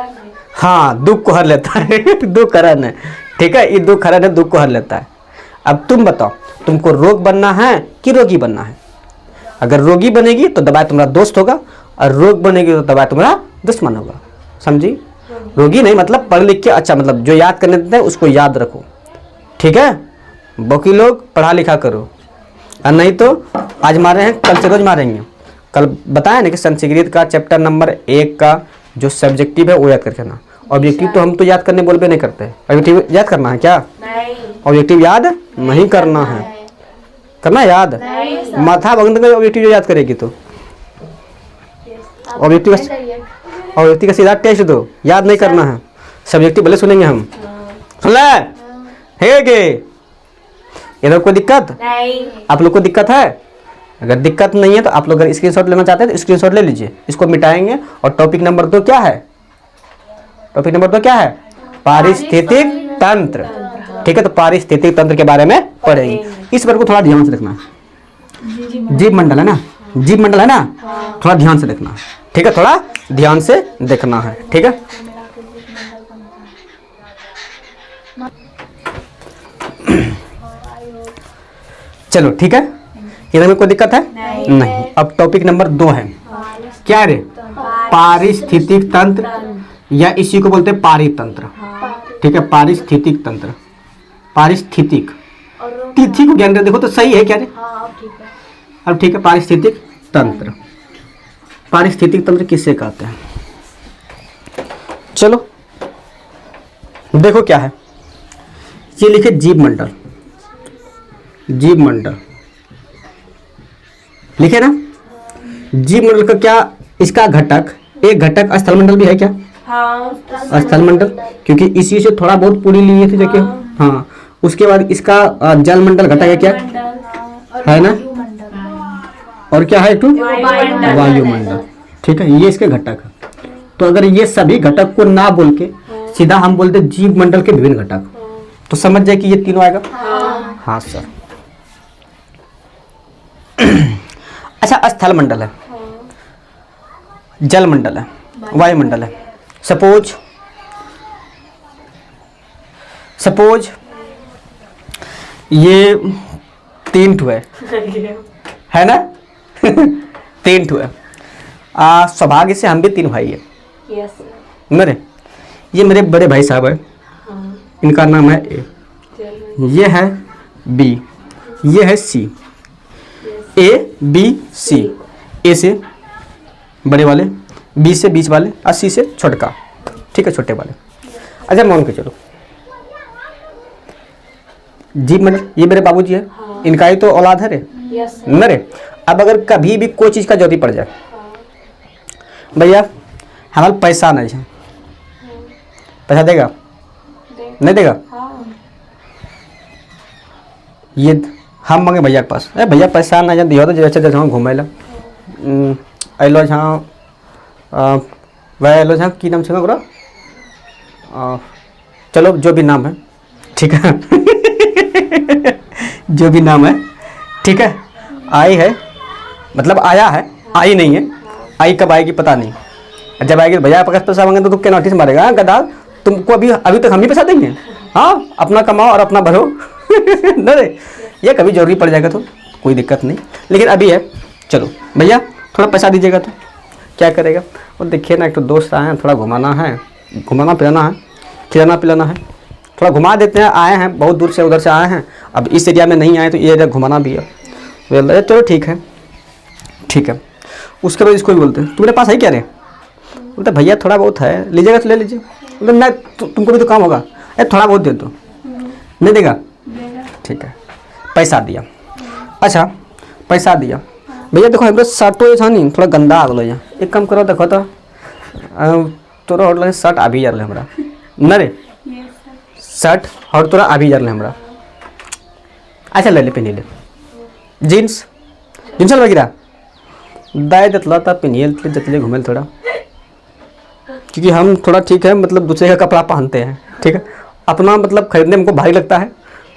हाँ दुख को हर लेता है दुख हरण है, ठीक है, ये दुख हरण है, दुख को हर लेता है। अब तुम बताओ तुमको रोग बनना है कि रोगी बनना है? अगर रोगी बनेगी तो दवाई तुम्हारा दोस्त होगा, और रोग बनेगी तो दवाई तुम्हारा दुश्मन होगा। समझी? रोगी नहीं मतलब पढ़ लिख के अच्छा, मतलब जो याद करने देते हैं उसको याद रखो, ठीक है। बाकी लोग पढ़ा लिखा करो, और नहीं तो आज मारे हैं कल से रोज मारेंगे। कल बताया ना कि संस्कृत का चैप्टर नंबर 1 का जो सब्जेक्टिव है वो याद करके ना। ऑब्जेक्टिव तो हम तो याद करने बोलबे नहीं करते, ऑब्जेक्टिव याद करना है क्या? नहीं। ऑब्जेक्टिव याद नहीं करना है, करना याद माथा भगंत का ऑब्जेक्टिव जो याद करेगी तो ऑब्जेक्टिव का सीधा टेस्ट दो, याद नहीं करना है। सब्जेक्टिव भले सुनेंगे हम, सुन ले हे गे इधर कोई दिक्कत? नहीं। आप लोग को दिक्कत है? अगर दिक्कत नहीं है तो आप लोग अगर स्क्रीनशॉट लेना चाहते हैं तो स्क्रीनशॉट ले लीजिए। इसको मिटाएंगे और टॉपिक नंबर 2 क्या है? टॉपिक नंबर 2 क्या है? पारिस्थितिक तंत्र। ठीक है, तो पारिस्थितिक तंत्र के बारे में पढ़ेंगे। इस बार को थोड़ा ध्यान से रखना है। जीव मंडल है ना, जीव मंडल है ना, थोड़ा ध्यान से देखना है। ठीक है, थोड़ा ध्यान से देखना है। ठीक है, चलो ठीक है, इधर में कोई दिक्कत है? नहीं। अब टॉपिक नंबर 2 है, क्या रे? पारिस्थितिक तंत्र, या इसी को बोलते हैं पारितंत्र। ठीक है, पारिस्थितिक तंत्र, पारिस्थितिक, तिथि को ज्ञान देखो तो सही है क्या रे? अब ठीक है, पारिस्थितिक तंत्र। पारिस्थितिक तंत्र किससे कहते हैं? चलो देखो क्या है, ये लिखे जीव मंडल, जीव मंडल लिखे ना। जीव मंडल का क्या, इसका घटक, एक घटक स्थल मंडल भी है क्या? हाँ। स्थल मंडल, क्योंकि इसी से थोड़ा बहुत पूरी लिए थे देखिए। हाँ, उसके बाद इसका जल मंडल घटक है क्या? है ना। और क्या है? टू वायुमंडल। ठीक है, ये इसके घटक है। तो अगर ये सभी घटक को ना बोल के सीधा हम बोलते जीव मंडल के विभिन्न घटक, तो समझ जाए कि ये तीनों आएगा। हाँ सर। अच्छा, स्थल मंडल है, जल मंडल है, वायुमंडल है। सपोज ये 3 ठो है ना। 3 ठो है। सौभाग्य से हम भी 3 भाई है। यस। मेरे ये मेरे बड़े भाई साहब है, इनका नाम है ए, ये है बी, ये है सी। ए बी सी, ए से बड़े वाले, बी से बीच वाले और सी से छोटका। ठीक है, छोटे वाले। अच्छा मान के चलो जी, मैंने ये मेरे बाबूजी है, इनका ही तो औलाद है रे। यस। मेरे अब अगर कभी भी कोई चीज़ का जरूरत पड़ जाए, भैया हमारे पैसा नहीं है, पैसा देगा? नहीं देगा? ये हम मांगे भैया के पास, अरे भैया पैसा ना दियो तो जैसे जैसे घूमे ला अलो जहाँ वह अलो जहाँ की नाम छेगा करो, चलो जो भी नाम है, ठीक है। जो भी नाम है, ठीक है। आई है, मतलब आया है, आई नहीं है, आई कब आएगी पता नहीं। जब आएगी भैया पकड़ पैसा मांगे तो क्या नोटिस मारेगा? हाँ गधा, तुमको अभी तक हम ही पैसा देंगे। हाँ, अपना कमाओ और अपना भरो। नहीं, ये कभी जरूरी पड़ जाएगा तो कोई दिक्कत नहीं, लेकिन अभी है। चलो भैया थोड़ा पैसा दीजिएगा तो क्या करेगा? और देखिए ना, एक तो दोस्त आए हैं, थोड़ा घुमाना है, घुमाना पिलाना है, खिलाना पिलाना है, थोड़ा घुमा देते हैं। आए हैं बहुत दूर से, उधर से आए हैं, अब इस एरिया में नहीं आए तो ये एरिया घुमाना भी है। चलो ठीक है, ठीक है। उसके बाद इसको भी बोलते हैं, तुम्हारे पास है क्या रे? बोलते भैया थोड़ा बहुत है, लीजिएगा तो ले लीजिए। मतलब नहीं, तुमको भी तो काम होगा, अरे थोड़ा बहुत दे दो। नहीं देगा? ठीक है, पैसा दिया। अच्छा पैसा दिया, भैया देखो हमारे शर्टो ऐसा नहीं, थोड़ा गंदा आ गलो यहाँ, एक काम करो देखो तो तोरा होटल शर्ट आ भी जा रहा है हमारा, न रे शर्ट और तोरा आ भी जा रहा है हमारा। अच्छा ले ले, पहनी ले जीन्स, जीन्स वगैरह दाए देतला था, पहनिए जतले घूमे थोड़ा, क्योंकि हम थोड़ा ठीक है, मतलब दूसरे का कपड़ा पहनते हैं, ठीक है। अपना मतलब खरीदने में हमको भारी लगता है,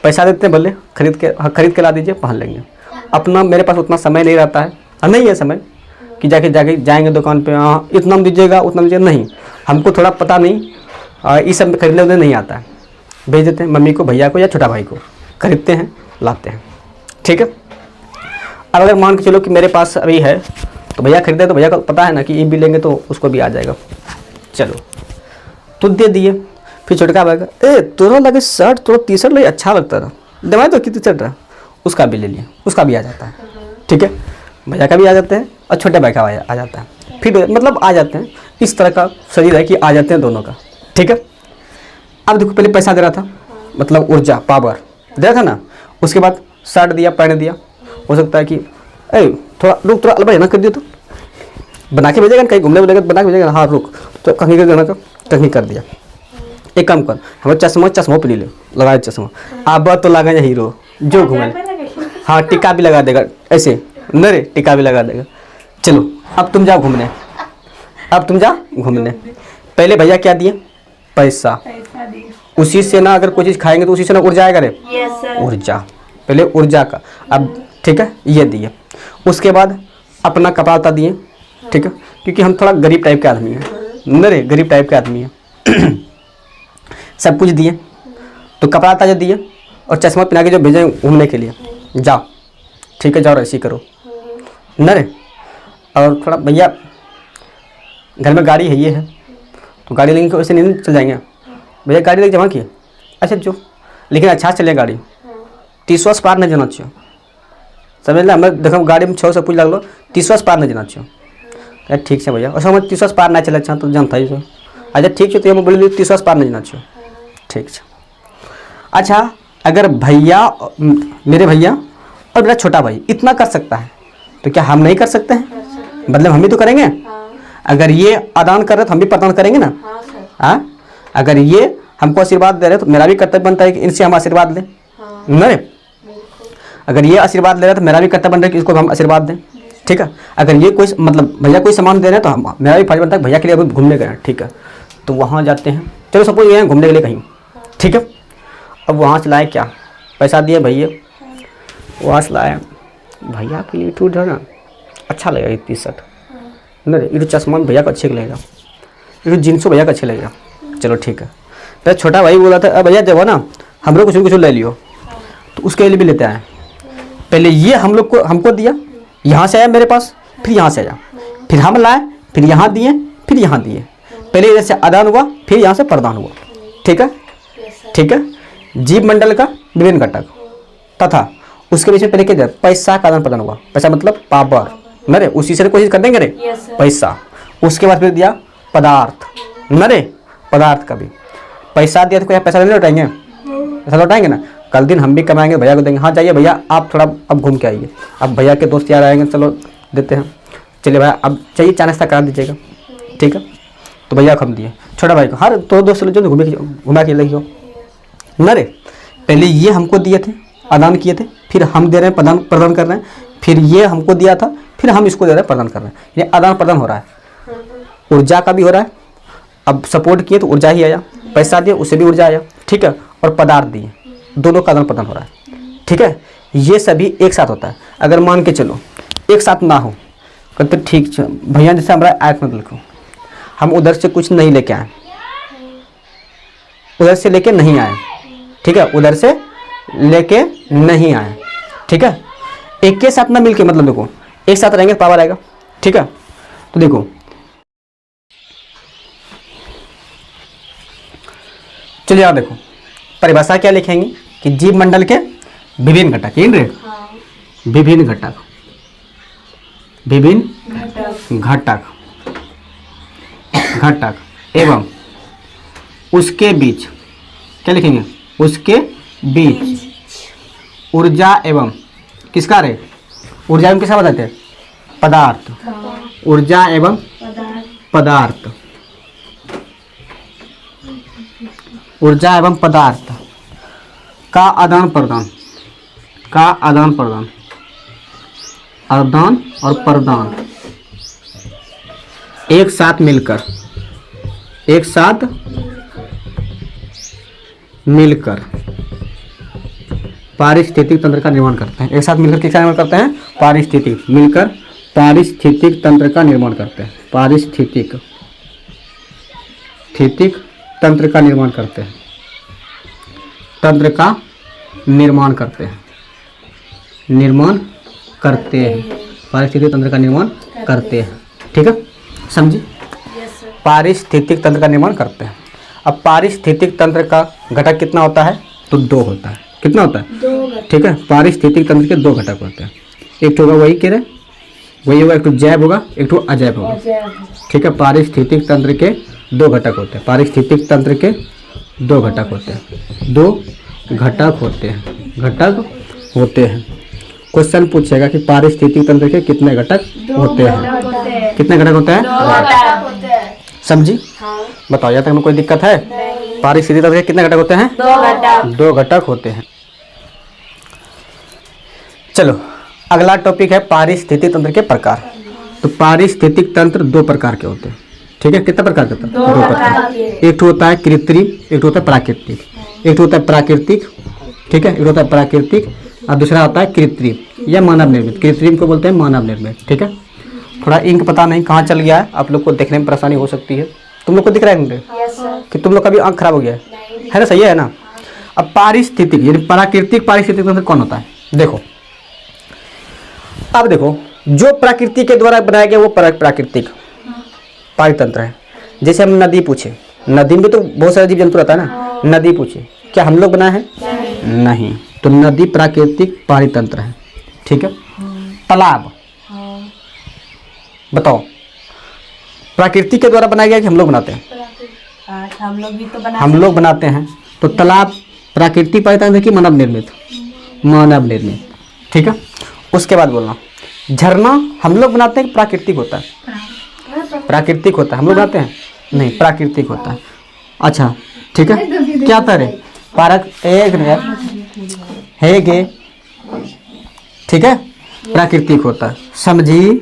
पैसा देते हैं, भले खरीद के ला दीजिए, पहन लेंगे। अपना मेरे पास उतना समय नहीं रहता है, नहीं है समय कि जाके जाएंगे दुकान पे, हाँ इतना दीजिएगा उतना दीजिएगा, नहीं, हमको थोड़ा पता नहीं, ये सब खरीदने उन्हें नहीं आता है, भेज देते हैं मम्मी को, भैया को या छोटा भाई को, खरीदते हैं लाते हैं, ठीक है। अब अगर मान के चलो कि मेरे पास अभी है तो भैया खरीदे, तो भैया को पता है ना कि ये भी लेंगे तो उसको भी आ जाएगा, चलो तो दे दिए। फिर छोटका भाई ए तोरा लगे शर्ट, तोरा टी शर्ट लगे अच्छा लगता था, दवाई तो कितनी शर्ट रहा, उसका भी ले लिया, उसका भी आ जाता है, ठीक है। भैया का भी आ जाते हैं और छोटे भाई का आ जाता है, फिर मतलब आ जाते हैं। इस तरह का शरीर है कि आ जाते हैं दोनों का, ठीक है। अब देखो पहले पैसा दे रहा था, मतलब ऊर्जा पावर दे रहा था ना, उसके बाद शर्ट दिया, पैंट दिया। हो सकता है कि थोड़ा रुक, थोड़ा अलग ना कर दियो तो बना के भेजेगा, कहीं घूमने बोलेगा बना के भेजेगा, हाँ रुक तो कहीं कर देना, कहीं कर दिया। एक काम कर, हमें चश्मा पे ले ले, लगाए चश्मा, अब तो लगा हीरो, जो घूमे, हाँ टिक्का भी लगा देगा ऐसे, नरे टिक्का भी लगा देगा। चलो अब तुम जाओ घूमने, अब तुम जाओ घूमने। पहले भैया क्या दिए? पैसा। उसी से ना अगर कोई चीज़ खाएंगे तो उसी से ना उड़ जाएगा रे, ऊर्जा। पहले ऊर्जा का, अब ठीक है ये दिए। उसके बाद अपना कपालता दिए, ठीक है, क्योंकि हम थोड़ा गरीब टाइप के आदमी हैं, नरे गरीब टाइप के आदमी हैं। सब कुछ दिए, तो कपड़ा जो दिए और चश्मा पहना के जो भेजे घूमने के लिए, जाओ ठीक है, जाओ ऐसे ही करो नरे। और थोड़ा भैया घर में गाड़ी है ये है, तो गाड़ी लेंगे वैसे नहीं चल जाएंगे भैया, गाड़ी लेके जमा किए, अच्छा जो, लेकिन अच्छा चले गाड़ी, 30 पार नहीं जाना चाहिए, समझ लो। हमें देखो गाड़ी में 6 से पूछ लग लो, 30 पार नहीं जाना चाहिए। ठीक है भैया, और हम 30 पार ना चले अच्छा तो जानता ही सो, अच्छा ठीक है, तो हम बोले 30 पार नहीं जाना चाहिए, ठीक है। अच्छा अगर भैया, मेरे भैया और मेरा छोटा भाई इतना कर सकता है तो क्या हम नहीं कर सकते हैं? मतलब हम भी तो करेंगे। अगर ये आदान कर रहे तो हम भी प्रदान करेंगे ना। हाँ, अगर ये हमको आशीर्वाद दे रहे तो मेरा भी कर्तव्य बनता है कि इनसे हम आशीर्वाद लें, नहीं? अगर ये आशीर्वाद ले रहे तो मेरा भी कर्तव्य बनता है कि इसको हम आशीर्वाद दें, ठीक है। अगर ये कोई मतलब भैया कोई सामान दे रहे हैं तो हम, मेरा भी फर्ज बनता है भैया के लिए अभी घूमने गए, ठीक है, तो वहाँ जाते हैं। चलो सपोज ये हैं घूमने के लिए कहीं, ठीक है। अब वहाँ से लाए क्या, पैसा दिए भैया, वहाँ से लाए भैया के लिए टूट ना अच्छा लगेगा ये टी-शर्ट, नहीं ये तो चश्मा भैया को अच्छे लगेगा, ये तो जींसो भैया को अच्छे लगेगा, चलो ठीक है। फिर छोटा भाई बोला था भैया जब ना हम लोग कुछ ले लियो, तो उसके लिए भी लेते आए। पहले ये हम लोग को हमको दिया, यहाँ से आया मेरे पास, फिर यहाँ से आया, फिर हम लाए, फिर यहाँ दिए, फिर यहाँ दिए। पहले इधर से आदान हुआ, फिर यहाँ से प्रदान हुआ, ठीक है, ठीक है। जीव मंडल का विभिन्न घटक तथा उसके बीच में पहले क्या पैसा का आदान प्रदान हुआ, पैसा मतलब पावर, नरे उसी से कोशिश कर देंगे रे, पैसा। उसके बाद फिर दिया पदार्थ, नरे पदार्थ का भी पैसा दिया तो क्या पैसा नहीं लौटाएंगे, पैसा लौटाएंगे ना, कल दिन हम भी कमाएंगे भैया को देंगे, हाँ जाइए भैया आप थोड़ा अब घूम के आइए, अब भैया के दोस्त यार आएंगे, चलो देते हैं, चलिए भैया अब चाहिए चाय नाश्ता करा दीजिएगा, ठीक है। तो भैया को हम दिए, छोटा भाई को हर तो दोस्त जो घुमा के लगी हो, नरे पहले ये हमको दिए थे, आदान किए थे, फिर हम दे रहे हैं, प्रदान कर रहे हैं, फिर ये हमको दिया था, फिर हम इसको दे रहे हैं, प्रदान कर रहे हैं, ये आदान प्रदान हो रहा है। ऊर्जा का भी हो रहा है, अब सपोर्ट किए तो ऊर्जा ही आया, पैसा दिए उससे भी ऊर्जा आया, ठीक है, और पदार्थ दिए, दोनों का आदान प्रदान हो रहा है, ठीक है। ये सभी एक साथ होता है। अगर मान के चलो एक साथ ना हो तो ठीक भैया जैसे हमारा आयत में लिखो, हम उधर से कुछ नहीं लेके आए, उधर से लेके नहीं आए, ठीक है, उधर से लेके नहीं आए, ठीक है। एक के साथ ना मिलके, मतलब देखो एक साथ रहेंगे पावर आएगा, ठीक है। तो देखो चलिए यार देखो परिभाषा क्या लिखेंगे कि जीव मंडल के विभिन्न घटक, विभिन्न घटक, विभिन्न घटक घटक एवं उसके बीच क्या लिखेंगे, उसके बीच ऊर्जा एवं किसका रे, ऊर्जा एवं किसका बताते हैं, पदार्थ, ऊर्जा एवं पदार्थ, ऊर्जा एवं पदार्थ का आदान प्रदान, का आदान प्रदान, आदान और प्रदान एक साथ मिलकर, एक साथ मिलकर पारिस्थितिक तंत्र का निर्माण करते हैं। एक साथ मिलकर किसका निर्माण करते हैं, पारिस्थितिक, मिलकर पारिस्थितिक तंत्र का निर्माण करते हैं, पारिस्थितिक स्थितिक तंत्र का निर्माण करते हैं, तंत्र का निर्माण करते हैं, निर्माण करते हैं, पारिस्थितिक तंत्र का निर्माण करते हैं, ठीक है, समझिए। पारिस्थितिक तंत्र का निर्माण करते हैं। अब पारिस्थितिक तंत्र का घटक कितना होता है, तो 2 होता है। कितना होता है, ठीक है। पारिस्थितिक तंत्र के 2 घटक होते हैं, एक तो होगा वही कह रहे, वही होगा, एक तो जैव होगा, एक तो अजैव होगा, ठीक है। पारिस्थितिक तंत्र के 2 घटक होते हैं, पारिस्थितिक तंत्र के 2 घटक होते हैं, 2 घटक होते हैं, घटक होते हैं। क्वेश्चन पूछेगा कि पारिस्थितिक तंत्र के कितने घटक होते हैं, कितने घटक होते हैं, समझी, बताओ। यहाँ तक में कोई दिक्कत है, पारिस्थितिक तंत्र के कितने घटक होते हैं, 2 घटक होते हैं। चलो अगला टॉपिक है पारिस्थितिक तंत्र के प्रकार। तो पारिस्थितिक तंत्र दो प्रकार के होते हैं, ठीक है। कितने प्रकार के होते हैं? दो प्रकार। एक तो होता है कृत्रिम, एक तो होता है प्राकृतिक। एक तो होता है प्राकृतिक, ठीक है, एक होता है प्राकृतिक और दूसरा होता है कृत्रिम या मानव निर्मित। कृत्रिम को बोलते हैं मानव निर्मित, ठीक है। थोड़ा इंक पता नहीं कहाँ चल गया है, आप लोग को देखने में परेशानी हो सकती है। तुम लोग को दिख रहा है यस सर। कि तुम लोग का भी आँख खराब हो गया है ना? सही है ना? अब पारिस्थितिक यानी प्राकृतिक पारिस्थितिक तंत्र कौन होता है? देखो अब देखो, जो प्रकृति के द्वारा बनाया गया वो प्राकृतिक पारितंत्र है। जैसे हम नदी पूछे, नदी में तो बहुत सारे जीव जंतु रहता है ना, नदी पूछे क्या हम लोग बनाए हैं? नहीं। तो नदी प्राकृतिक पारितंत्र है, ठीक है। तालाब बताओ, प्रकृति के द्वारा बनाया गया कि हम लोग बनाते हैं? हम लोग भी तो बनाते हम लोग बनाते हैं। तो तालाब प्राकृतिक पारितंत्र की मानव निर्मित? मानव निर्मित, ठीक है। उसके बाद बोलना झरना हम लोग बनाते हैं कि प्राकृतिक होता है? प्राकृतिक होता है। हम लोग बनाते हैं? नहीं, प्राकृतिक होता है। अच्छा ठीक है, क्या तरह पारक एक है गे, ठीक है, प्राकृतिक होता है, समझी?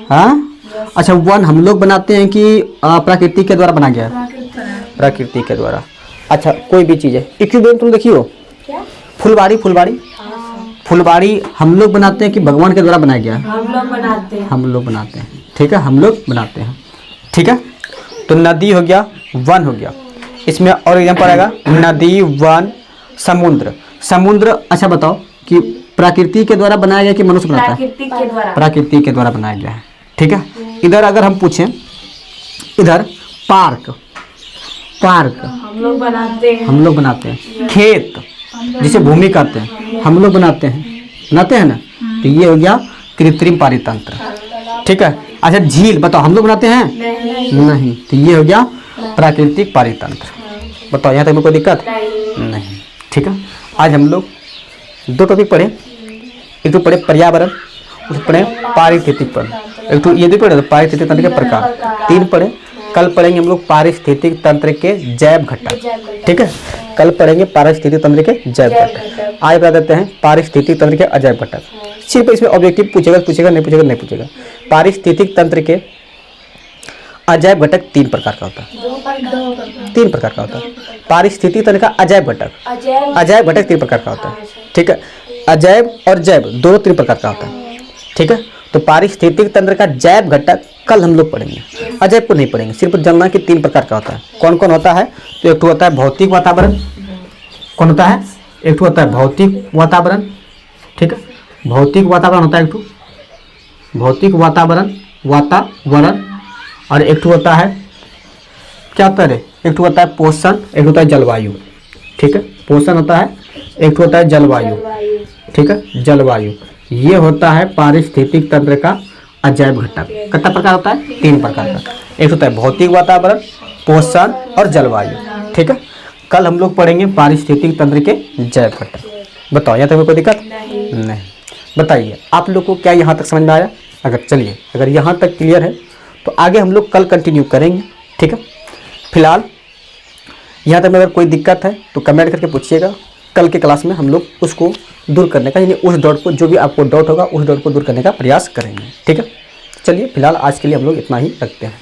हाँ। अच्छा वन हम लोग बनाते हैं कि प्राकृतिक के द्वारा बना गया है? प्राकृतिक के द्वारा। अच्छा कोई भी चीज़ है, इक्विलिब्रियम तुम देखी हो? फुलवाड़ी, फुलवाड़ी, फुलवाड़ी हम लोग बनाते हैं कि भगवान के द्वारा बनाया गया है? हम लोग बनाते हैं। हम लोग बनाते हैं, ठीक है, हम लोग बनाते हैं, ठीक है। तो नदी हो गया, वन हो गया, इसमें और एग्जाम्पल आएगा नदी, वन, समुद्र। समुद्र अच्छा बताओ कि प्रकृति के द्वारा बनाया गया कि मनुष्य बनाता है? प्राकृतिक के द्वारा। प्रकृति के द्वारा बनाया गया है, ठीक है। इधर अगर हम पूछें, इधर पार्क, पार्क हम लोग बनाते हैं। हम लोग बनाते हैं। खेत जिसे भूमि कहते हैं हम लोग बनाते हैं ना। तो ये हो गया कृत्रिम पारितंत्र, ठीक है। अच्छा झील बताओ हम लोग बनाते हैं? नहीं। तो ये हो गया प्राकृतिक पारितंत्र। बताओ यहाँ तक में कोई दिक्कत? नहीं, ठीक है। आज हम लोग दो टॉपिक पढ़े, एक तो पढ़े पर्यावरण, उसको पढ़े पारिस्थितिक पर, एक तो ये भी पढ़े पारिस्थितिक तंत्र के प्रकार, 3 पढ़े। कल पढ़ेंगे हम लोग पारिस्थितिक तंत्र के जैव घटक, ठीक है। कल पढ़ेंगे पारिस्थितिक तंत्र के जैव घटक। आज बता देते हैं पारिस्थितिक तंत्र के अजैव घटक। सिर्फ इसमें ऑब्जेक्टिव पूछेगा, नहीं पूछेगा। पारिस्थितिक तंत्र के अजैव घटक 3 प्रकार का होता है। 3 प्रकार का होता है पारिस्थितिक तंत्र का अजैव घटक। अजैव घटक 3 प्रकार का होता है, ठीक है। अजैव और जैव दोनों 3 प्रकार का होता है, ठीक है। तो पारिस्थितिक तंत्र का जैव घटक कल हम लोग पढ़ेंगे, अजैव को नहीं पढ़ेंगे। सिर्फ जानना कि 3 प्रकार का होता है। कौन कौन होता है? तो एक तो होता है भौतिक वातावरण। कौन होता है? एक तो होता है भौतिक वातावरण, ठीक है। भौतिक वातावरण होता है एक तो, भौतिक वातावरण, और एक तो होता है क्या होता है? एक तो होता है पोषण, एक होता है जलवायु, ठीक है। पोषण होता है, एक होता है जलवायु, ठीक है, जलवायु। ये होता है पारिस्थितिक तंत्र का अजैव घटक। कितना प्रकार होता है? 3 प्रकार का। एक होता है भौतिक वातावरण, पोषण और जलवायु, ठीक है। कल हम लोग पढ़ेंगे पारिस्थितिक तंत्र के जैव घटक। बताओ यहाँ तक कोई दिक्कत? नहीं। बताइए आप लोग को क्या यहाँ तक समझ में आया? अगर यहाँ तक क्लियर है तो आगे हम लोग कल कंटिन्यू करेंगे, ठीक है। फिलहाल यहाँ तक में अगर कोई दिक्कत है तो कमेंट करके पूछिएगा। कल के क्लास में हम लोग उसको दूर करने का, यानी उस डाउट को, जो भी आपको डाउट होगा उस डाउट को दूर करने का प्रयास करेंगे, ठीक है। चलिए फिलहाल आज के लिए हम लोग इतना ही रखते हैं।